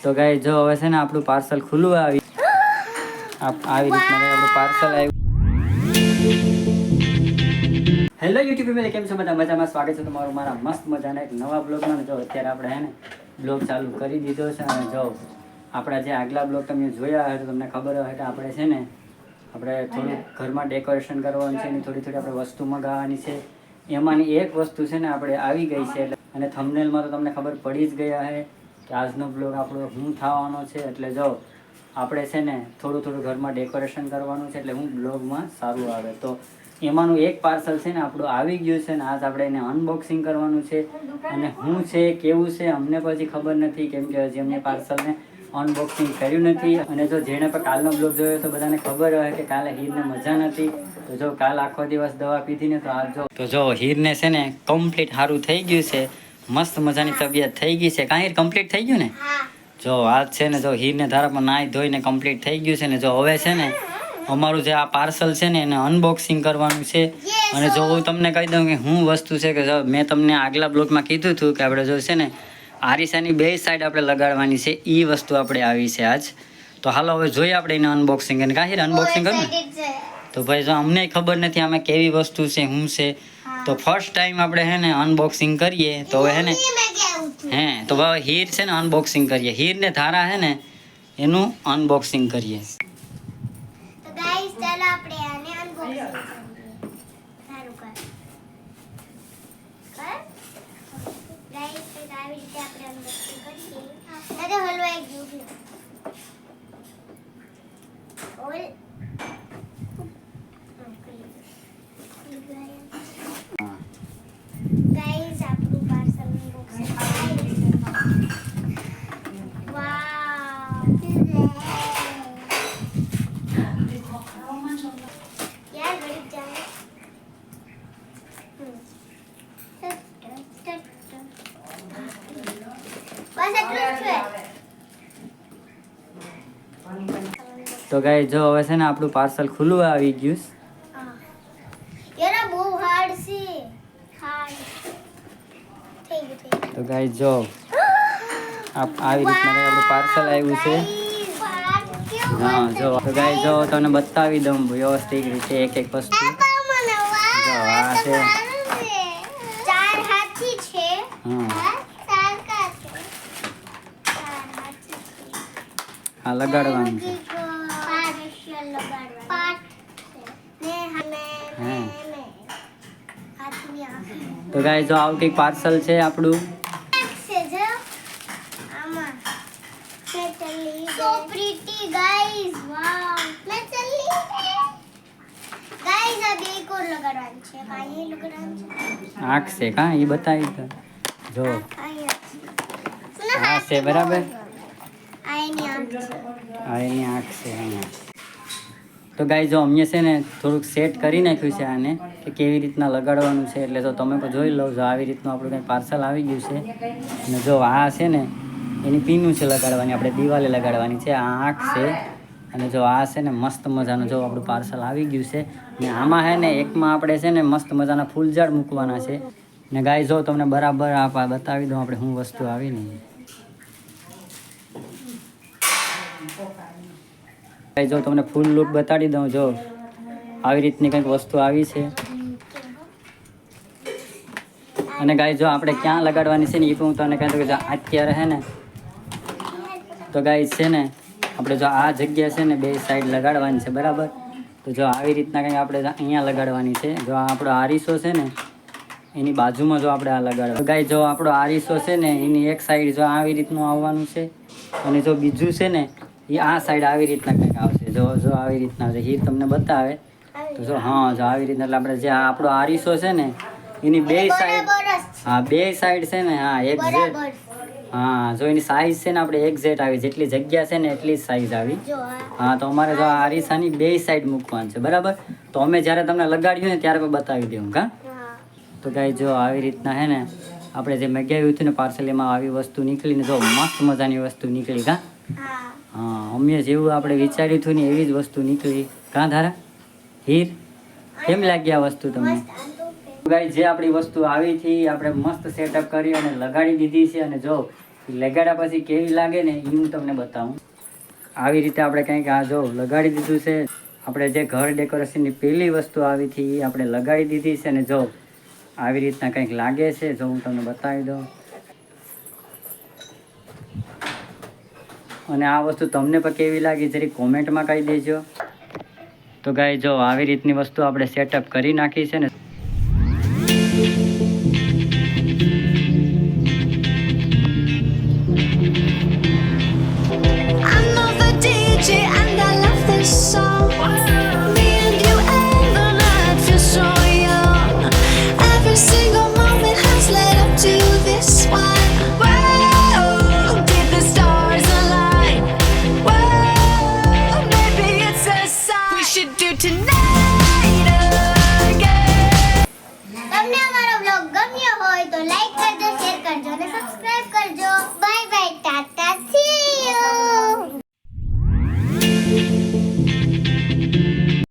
તો ગાઈ જો હવે છે ને આપણું પાર્સલ ખુલ્લું આવી રીતના આપણું પાર્સલ આવ્યું. હેલો યુટ્યુબ ફેમિલી, કેમ છો બધા? મજામાં. સ્વાગત છે તમારું મારા મસ્ત મજાના એક નવા બ્લોગમાં. જો અત્યારે આપણે હે ને બ્લોગ ચાલુ કરી દીધો છે અને જો આપણા જે આગલા બ્લોગ તમે જોયા હોય તો તમને ખબર હોય કે આપણે છે ને થોડું ઘરમાં ડેકોરેશન કરવાનું છે અને થોડી આપણે વસ્તુ મંગાવવાની છે. એમાંની એક વસ્તુ છે ને આપણે આવી ગઈ છે અને થંબનેલમાં તો તમને ખબર પડી જ ગયા છે કે આજનો બ્લોગ આપણો શું થવાનો છે. એટલે જો આપણે છે ને થોડું ઘરમાં ડેકોરેશન કરવાનું છે એટલે હું બ્લોગમાં સારું આવે. તો એમાંનું એક પાર્સલ છે ને આપણું આવી ગયું છે ને આજ આપણે એને અનબોક્સિંગ કરવાનું છે. અને શું છે કેવું છે અમને પછી ખબર નથી, કેમ કે હજી અમને પાર્સલને અનબોક્સિંગ કર્યું નથી. અને જો જેણે પણ કાલનો બ્લોગ જોયો તો બધાને ખબર હોય કે કાલે હીરને મજા નથી. તો જો કાલ આખો દિવસ દવા પીધી ને તો જો હીરને છે ને કમ્પ્લીટ સારું થઈ ગયું છે. મસ્ત મજાની તબિયત થઈ ગઈ છે. કાંઈ કમ્પ્લીટ થઈ ગયું ને? જો આજ છે ને જો હીરને ધારામાં નાહી ધોઈને કમ્પ્લીટ થઈ ગયું છે ને જો હવે છે ને અમારું જે આ પાર્સલ છે ને એને અનબોક્સિંગ કરવાનું છે. અને જો હું તમને કહી દઉં કે શું વસ્તુ છે કે જો મેં તમને આગલા બ્લોગમાં કીધું હતું કે આપણે જો છે ને આરીસાની બે સાઈડ આપણે લગાડવાની છે. એ વસ્તુ આપણે આવી છે આજ. તો હાલો હવે જોઈએ આપણે એને અનબોક્સિંગ. અને કાંઈ અનબોક્સિંગ કરું ને તો ભાઈ જો અમને ખબર નથી આમાં કેવી વસ્તુ છે શું છે. તો ફર્સ્ટ ટાઈમ આપણે હે ને અનબોક્સિંગ કરીએ તો હવે હે ને તો હવે હીર છે ને અનબોક્સિંગ કરીએ. હીરને ધારા હે ને એનું અનબોક્સિંગ કરીએ. તો ગાઈસ ચાલો આપણે આને અનબોક્સિંગ કરીએ. સારું કર ગાઈસ તો આવી રીતે આપણે અનબોક્સિંગ કરીએ. અરે હલવાઈ ગયું છે. ઓલ ગાઈસ આપણું પાર્સલ અનબોક્સિંગ તો ગાઈ જો હવે છે ને આપણું પાર્સલ ખુલ્લું આવી ગયું. યાર બહુ હાર્ડ છે. થઈ ગયું. તો ગાઈ જો આવી રીતના આપણું પાર્સલ આવ્યું છે. હા જો તો ગાઈ જો તમને બતાવી દઉં વ્યવસ્થિત રીતે એક એક વસ્તુ. જો આ છે ચાર હાથી છે. હા લગાડવાનું છે. તો ગાઈ જો આવું કંઈક પાર્સલ છે આપણું. So pretty guys, wow. मैं चली guys अब एक और लगाना है. काहे लगाना है? આંખ છે કા એ બતાવી દો. જો આ છે બરાબર. આ એની આંખ છે. આ એની આંખ છે અહીંયા. તો ગાઈ જો અમને છે ને થોડુંક સેટ કરી નાખ્યું છે આને કે કેવી રીતના લગાડવાનું છે. એટલે તો તમે પણ જોઈ લો. જો આવી રીતનું આપણું કંઈ પાર્સલ આવી ગયું છે. અને જો આ છે ને એની પીનું છે લગાડવાની, આપણે દિવાલે લગાડવાની છે. આ આંખ છે. અને જો આ છે ને મસ્ત મજાનું જો આપણું પાર્સલ આવી ગયું છે. ને આમાં છે ને એકમાં આપણે છે ને મસ્ત મજાના ફૂલઝાડ મૂકવાના છે. ને ગાઈ જો તમને બરાબર આ બતાવી દઉં આપણે શું વસ્તુ આવી ને. ગાઈ જો તમને ફૂલ લુક બતાડી દઉં. જો આવી રીતની કંઈક વસ્તુ આવી છે. અને ગાઈ જો આપણે ક્યાં લગાડવાની છે ને એ પણ હું તમને કહી દઉં કે અત્યારે છે ને તો ગાઈ છે ને આપણે જો આ જગ્યા છે ને બે સાઈડ લગાડવાની છે બરાબર. તો જો આવી રીતના કંઈક આપણે અહીંયા લગાડવાની છે. જો આ આપણો આરીસો છે ને એની બાજુમાં જો આપણે આ લગાડવા. તો ગાઈ જો આપણો આરીસો છે ને એની એક સાઈડ જો આવી રીતનું આવવાનું છે. અને જો બીજું છે ને એ આ સાઈડ આવી રીતના કંઈક આવશે. જો આવી રીતના આવશે. હીર તમને બતાવે તો જો હા જો આવી રીતના. એટલે આપણે જે આપણો આરીસો છે ને એની બે સાઈડ બે સાઈડ છે ને એક્ઝેક્ટ. જો એની સાઈઝ છે ને આપણે એક્ઝેક્ટ આવી. જેટલી જગ્યા છે ને એટલી જ સાઈઝ આવી. તો અમારે જો આ આરીસાની બે સાઈડ મૂકવાની છે બરાબર. તો અમે જ્યારે તમને લગાડ્યું ને ત્યારે પણ બતાવી દઉં કા. તો ગાઈ જો આવી રીતના હે ને આપણે જે મગાવ્યું હતું ને પાર્સલ એમાં આવી વસ્તુ નીકળીને જો મસ્ત મજાની વસ્તુ નીકળી કા. અમે જેવું આપણે વિચાર્યું હતું ને એવી જ વસ્તુ નીકળી કાં ધારા. હીર કેમ લાગી આ વસ્તુ તમને? ગાઈ જે આપણી વસ્તુ આવી હતી આપણે મસ્ત સેટઅપ કરી અને લગાડી દીધી છે. અને જો લગાડ્યા પછી કેવી લાગે ને એ હું તમને બતાવું. આવી રીતે આપણે કંઈક આ જો લગાડી દીધું છે. આપણે જે ઘર ડેકોરેશનની પહેલી વસ્તુ આવી હતી એ આપણે લગાડી દીધી છે. ને જો આવી રીતના કંઈક લાગે છે. જો હું તમને બતાવી દઉં. અને આ વસ્તુ તમને પણ કેવી લાગી જરી કોમેન્ટમાં કહી દેજો. તો ગાય જો આવી રીતની વસ્તુ આપણે સેટઅપ કરી નાખી છે ને.